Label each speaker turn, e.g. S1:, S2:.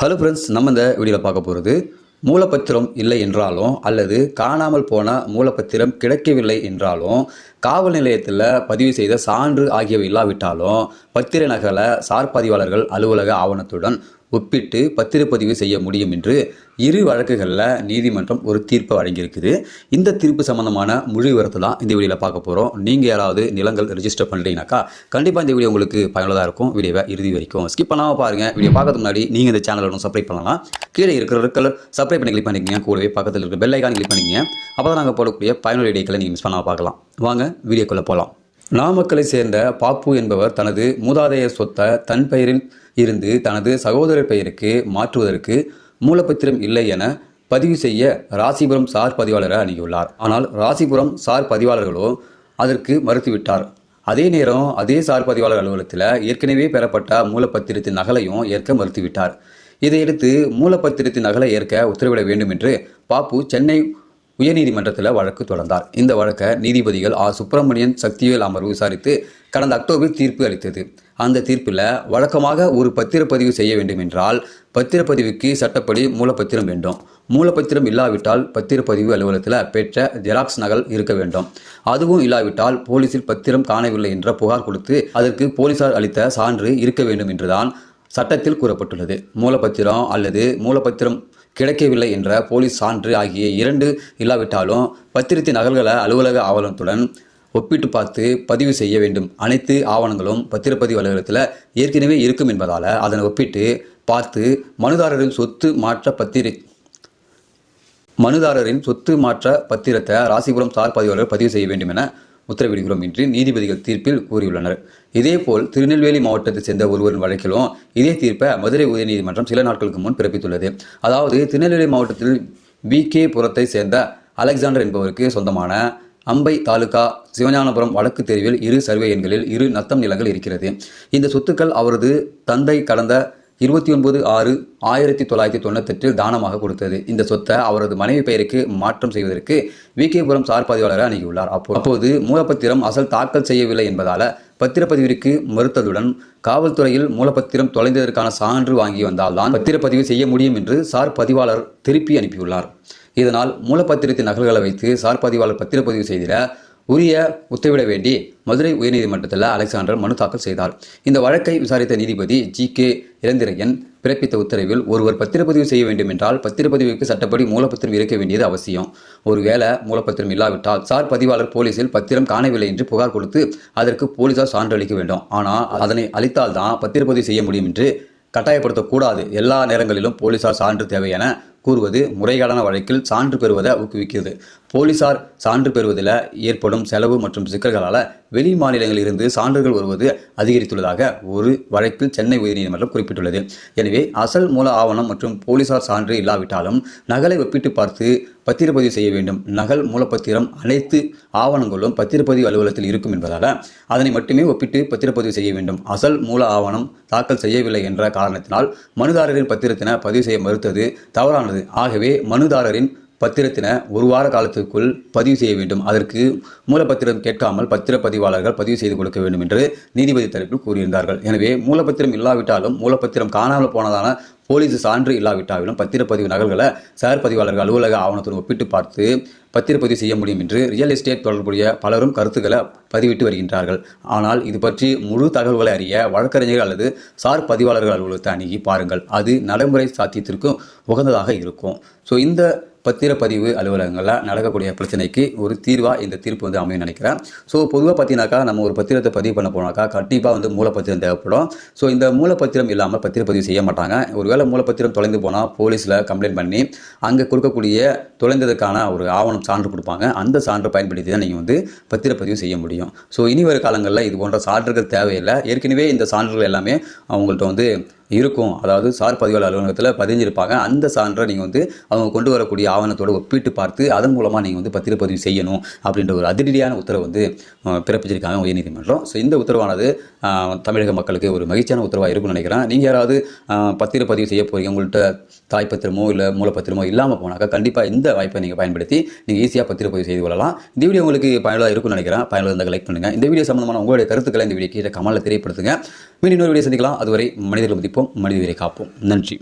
S1: Hello friends, நம்ம இந்த வீடியோவில் பார்க்க போகிறது மூலப்பத்திரம் இல்லை என்றாலும் அல்லது காணாமல் போன மூலப்பத்திரம் கிடைக்கவில்லை என்றாலும் காவல் நிலையத்தில் பதிவு செய்த சான்று ஆகியவை இல்லாவிட்டாலும் பத்திர நகலை சார் பதிவாளர்கள் அலுவலக ஆவணத்துடன் ஒப்பிட்டு பத்திரப்பதிவு செய்ய முடியும் என்று இரு வழக்குகளில் நீதிமன்றம் ஒரு தீர்ப்பை வழங்கியிருக்குது. இந்த தீர்ப்பு சம்பந்தமான முழு விவரத்தை தான் இந்த வீடியோவில் பார்க்க போகிறோம். நீங்கள் யாராவது நிலங்கள் ரெஜிஸ்டர் பண்ணுறீங்கனாக்கா கண்டிப்பாக இந்த வீடியோ உங்களுக்கு பயனுள்ளதாக இருக்கும். வீடியோவை இறுதி வரைக்கும் ஸ்கிப் பண்ணாமல் பாருங்கள். வீடியோ பார்க்கறதுக்கு முன்னாடி நீங்கள் இந்த சேனலை ஒன்று சப்ஸ்கிரைப் பண்ணலாம். கீழே இருக்கிற ரெட் கலர் சப்ஸ்கிரைப் பண்ணி கிளிக் பண்ணிக்கங்க. கூடவே பக்கத்தில் இருக்கிற பெல் ஐக்கான் கிளிக் பண்ணிக்கங்க. அப்போ தான் நாங்கள் போடக்கூடிய பயனுள்ள வீடியோக்களை நீங்கள் மிஸ் பண்ணாமல் பார்க்கலாம். வாங்க வீடியோக்குள்ளே போகலாம். நாமக்கலை சேர்ந்த பாப்பு என்பவர் தனது மூதாதையர் சொத்தை தன் பெயரில் இருந்து தனது சகோதரர் பெயருக்கு மாற்றுவதற்கு மூலப்பத்திரம் இல்லை என பதிவு செய்ய ராசிபுரம் சார் பதிவாளரை அணுகியுள்ளார். ஆனால் ராசிபுரம் சார் பதிவாளர்களோ அதற்கு மறுத்துவிட்டார். அதே நேரம் அதே சார் பதிவாளர் அலுவலகத்தில் ஏற்கனவே பெறப்பட்ட மூலப்பத்திரத்தின் நகலையும் ஏற்க மறுத்துவிட்டார். இதையடுத்து மூலப்பத்திரத்தின் நகலை ஏற்க உத்தரவிட வேண்டும் என்று பாப்பு சென்னை உயர்நீதிமன்றத்தில் வழக்கு தொடர்ந்தார். இந்த வழக்கை நீதிபதிகள் ஆர் சுப்பிரமணியன் சக்திவேல் அமர்வு விசாரித்து கடந்த அக்டோபர் தீர்ப்பு அளித்தது. அந்த தீர்ப்பில் வழக்கமாக ஒரு பத்திரப்பதிவு செய்ய வேண்டும் என்றால் பத்திரப்பதிவுக்கு சட்டப்படி மூலப்பத்திரம் வேண்டும். மூலப்பத்திரம் இல்லாவிட்டால் பத்திரப்பதிவு அலுவலகத்தில் பெற்ற ஜெராக்ஸ் நகல் இருக்க வேண்டும். அதுவும் இல்லாவிட்டால் போலீசில் பத்திரம் காணவில்லை என்ற புகார் கொடுத்து அதற்கு போலீசார் அளித்த சான்று இருக்க வேண்டும் என்றுதான் சட்டத்தில் கூறப்பட்டுள்ளது. மூலப்பத்திரம் அல்லது மூலப்பத்திரம் கிடைக்கவில்லை என்ற போலீஸ் சான்று ஆகிய இரண்டு இல்லாவிட்டாலும் பத்திரத்தின் நகல்களை அலுவலக ஆவணத்துடன் ஒப்பிட்டு பார்த்து பதிவு செய்ய வேண்டும். அனைத்து ஆவணங்களும் பத்திரப்பதிவு அலுவலகத்தில் ஏற்கனவே இருக்கும் என்பதால் அதனை ஒப்பிட்டு பார்த்து மனுதாரரின் சொத்து மாற்ற பத்திரத்தை ராசிபுரம் சார் பதிவாளர்கள் பதிவு செய்ய வேண்டும் என உத்தரவிடுகிறோம் என்று நீதிபதிகள் தீர்ப்பில் கூறியுள்ளனர். இதேபோல் திருநெல்வேலி மாவட்டத்தை சேர்ந்த ஒருவரின் வழக்கிலும் இதே தீர்ப்பை மதுரை உயர்நீதிமன்றம் சில நாட்களுக்கு முன் பிறப்பித்துள்ளது. அதாவது திருநெல்வேலி மாவட்டத்தில் BK புரத்தை சேர்ந்த அலெக்சாண்டர் என்பவருக்கு சொந்தமான அம்பை தாலுகா சிவஞானபுரம் வடக்கு தெருவில் 2 சர்வே எண்களில் 2 நத்தம் நிலங்கள் இருக்கிறது. இந்த சொத்துக்கள் அவரது தந்தை கடந்த 29/6/1998 தானமாக கொடுத்தது. இந்த சொத்தை அவரது மனைவி பெயருக்கு மாற்றம் செய்வதற்கு VK புரம் சார் பதிவாளரை அணுகியுள்ளார். அப்போது மூலப்பத்திரம் அசல் தாக்கல் செய்யவில்லை என்பதால் பத்திரப்பதிவிற்கு மறுத்ததுடன் காவல்துறையில் மூலப்பத்திரம் தொலைந்ததற்கான சான்று வாங்கி வந்தால்தான் பத்திரப்பதிவு செய்ய முடியும் என்று சார் பதிவாளர் திருப்பி அனுப்பியுள்ளார். இதனால் மூலப்பத்திரத்தின் நகல்களை வைத்து சார் பதிவாளர் பத்திரப்பதிவு செய்திட உரிய உத்தரவிட வேண்டி மதுரை உயர்நீதிமன்றத்தில் அலெக்சாண்டர் மனு தாக்கல் செய்தார். இந்த வழக்கை விசாரித்த நீதிபதி GK இளந்திரையன் பிறப்பித்த உத்தரவில் ஒருவர் பத்திரப்பதிவு செய்ய வேண்டும் என்றால் பத்திரப்பதிவுக்கு சட்டப்படி மூலப்பத்திரம் இருக்க வேண்டியது அவசியம். ஒருவேளை மூலப்பத்திரம் இல்லாவிட்டால் சார் பதிவாளர் போலீசில் பத்திரம் காணவில்லை என்று புகார் கொடுத்து அதற்கு போலீசார் சான்று அளிக்க வேண்டும். ஆனால் அதனை அளித்தால்தான் பத்திரப்பதிவு செய்ய முடியும் என்று கட்டாயப்படுத்தக்கூடாது. எல்லா நேரங்களிலும் போலீசார் சான்று தேவை என கூறுவது முறைகேடான வழக்கில் சான்று பெறுவதை ஊக்குவிக்கிறது. போலீசார் சான்று பெறுவதில் ஏற்படும் செலவு மற்றும் சிக்கல்களால் வெளி மாநிலங்களில் இருந்து சான்றுகள் வருவது அதிகரித்துள்ளதாக ஒரு வழக்கில் சென்னை உயர்நீதிமன்றம் குறிப்பிட்டுள்ளது. எனவே அசல் மூல ஆவணம் மற்றும் போலீசார் சான்று இல்லாவிட்டாலும் நகலை ஒப்பிட்டு பார்த்து பத்திரப்பதிவு செய்ய வேண்டும். நகல் மூலப்பத்திரம் அனைத்து ஆவணங்களும் பத்திரப்பதிவு அலுவலகத்தில் இருக்கும் என்பதால் அதனை மட்டுமே ஒப்பிட்டு பத்திரப்பதிவு செய்ய வேண்டும். அசல் மூல ஆவணம் தாக்கல் செய்யவில்லை என்ற காரணத்தினால் மனுதாரரின் பத்திரத்தினை பதிவு செய்ய மறுத்தது தவறானது. ஆகவே மனுதாரரின் பத்திரத்தினை 1 வார காலத்திற்குள் பதிவு செய்ய வேண்டும். அதற்கு மூலப்பத்திரம் கேட்காமல் பத்திரப்பதிவாளர்கள் பதிவு செய்து கொடுக்க வேண்டும் என்று நீதிபதி தரப்பில் கூறியிருந்தார்கள். எனவே மூலப்பத்திரம் இல்லாவிட்டாலும் மூலப்பத்திரம் காணாமல் போனதான போலீஸ் சான்று இல்லாவிட்டாலும் பத்திரப்பதிவு நகல்களை சார் பதிவாளர்கள் அலுவலக ஆவணத்துடன் ஒப்பிட்டு பார்த்து பத்திரப்பதிவு செய்ய முடியும் என்று ரியல் எஸ்டேட் தொடர்புடைய பலரும் கருத்துக்களை பதிவிட்டு வருகின்றார்கள். ஆனால் இது பற்றி முழு தகவல்களை அறிய வழக்கறிஞர்கள் அல்லது சார் பதிவாளர்கள் அலுவலகத்தை அணுகி பாருங்கள். அது நடைமுறை சாத்தியத்திற்கும் உகந்ததாக இருக்கும். இந்த பத்திரப்பதிவு அலுவலகங்களில் நடக்கக்கூடிய பிரச்சனைக்கு ஒரு தீர்வாக இந்த தீர்ப்பு அமையும் நினைக்கிறேன். பொதுவாக பார்த்தீங்கன்னாக்கா நம்ம ஒரு பத்திரத்தை பதிவு பண்ண போனாக்கா கண்டிப்பாக மூலப்பத்திரம் தேவைப்படும். இந்த மூலப்பத்திரம் இல்லாமல் பத்திரப்பதிவு செய்ய மாட்டாங்க. ஒருவேளை மூலப்பத்திரம் தொலைந்து போனால் போலீஸில் கம்ப்ளைண்ட் பண்ணி அங்கே கொடுக்கக்கூடிய தொலைந்ததுக்கான ஒரு ஆவணம் சான்று கொடுப்பாங்க. அந்த சான்றை பயன்படுத்தி தான் நீங்கள் பத்திரப்பதிவு செய்ய முடியும். இனி வரும் காலங்களில் இது போன்ற சான்றுகள் தேவையில்லை. ஏற்கனவே இந்த சான்றுகள் எல்லாமே அவங்கள்ட்ட இருக்கும். அதாவது சார் பதிவாளர் அலுவலகத்தில் பதிஞ்சிருப்பாங்க. அந்த சான்றை நீங்கள் அவங்க கொண்டு வரக்கூடிய ஆவணத்தோடு ஒப்பிட்டு பார்த்து அதன் மூலமாக நீங்கள் பத்திரப்பதிவு செய்யணும் அப்படின்ற ஒரு அதிரடியான உத்தரவு பிறப்பிச்சிருக்காங்க உயர்நீதிமன்றம். இந்த உத்தரவானது தமிழக மக்களுக்கு ஒரு மகிழ்ச்சியான உத்தரவாக இருக்கும்னு நினைக்கிறேன். நீங்கள் யாராவது பத்திரப்பதிவு செய்ய போகிறீங்க, உங்கள்கிட்ட தாய்ப்பத்திரமோ இல்லை மூலப்பத்திரமோ இல்லாமல் போனாக்கா கண்டிப்பாக இந்த வாய்ப்பை நீங்கள் பயன்படுத்தி நீங்கள் ஈஸியாக பத்திரப்பதிவு செய்து கொள்ளலாம். இந்த வீடியோ உங்களுக்கு பயனுள்ளதாக இருக்கும்னு நினைக்கிறேன். பயனுள்ள இருந்தால் லைக் பண்ணுங்கள். இந்த வீடியோ சம்பந்தமான உங்களுடைய கருத்துக்களை இந்த வீடியோ கீழே கமெண்ட்ல தெரியப்படுத்துங்க. மீண்டும் இன்னொரு வீடியோ சந்திக்கலாம். அதுவரை மனிதர்களை மதிப்போம், மனித உயிரை காப்போம். நன்றி.